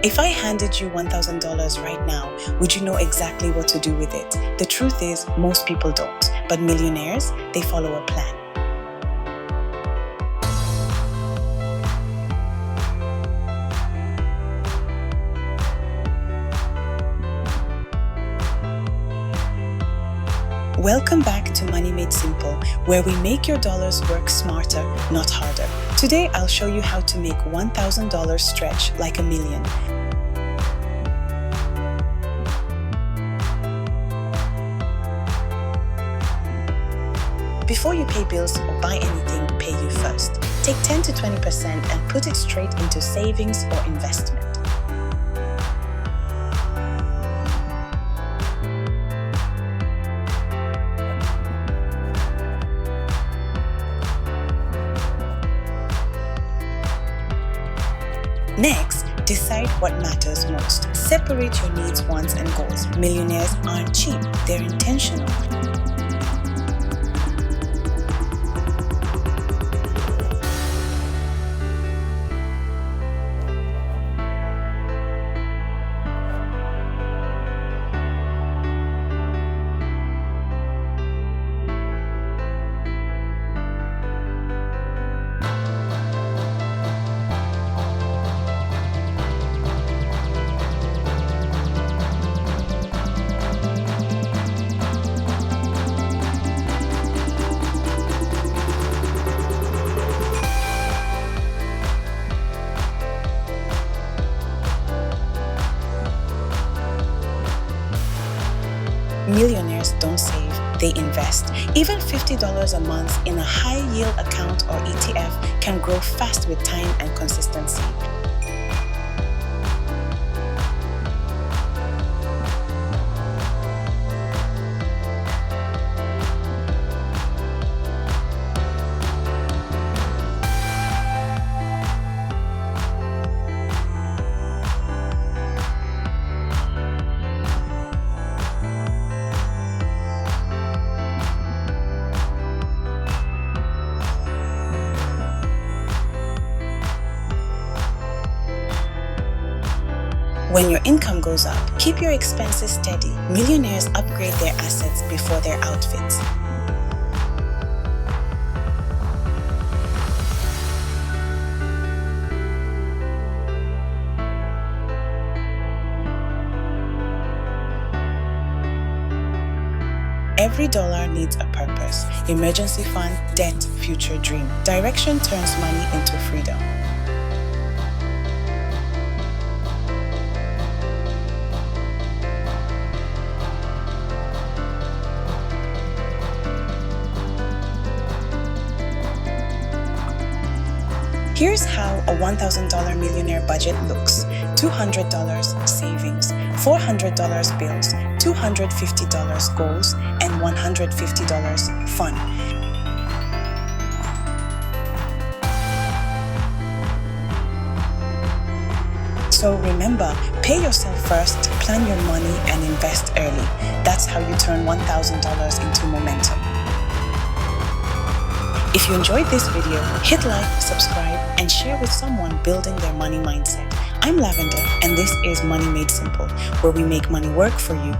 If I handed you $1,000 right now, would you know exactly what to do with it? The truth is, most people don't. But millionaires, they follow a plan. Welcome back to Money Made Simple, where we make your dollars work smarter, not harder. Today, I'll show you how to make $1,000 stretch like a million. Before you pay bills or buy anything, pay you first. Take 10 to 20% and put it straight into savings or investment. Next, decide what matters most. Separate your needs, wants, and goals. Millionaires aren't cheap, they're intentional. Millionaires don't save, they invest. Even $50 a month in a high-yield account or ETF can grow fast with time and consistency. When your income goes up, keep your expenses steady. Millionaires upgrade their assets before their outfits. Every dollar needs a purpose. Emergency fund, debt, future dream. Direction turns money into freedom. Here's how a $1,000 millionaire budget looks. $200 savings, $400 bills, $250 goals, and $150 fun. So remember, pay yourself first, plan your money, and invest early. That's how you turn $1,000 into momentum. If you enjoyed this video, hit like, subscribe, and share with someone building their money mindset. I'm Lavender, and this is Money Made Simple, where we make money work for you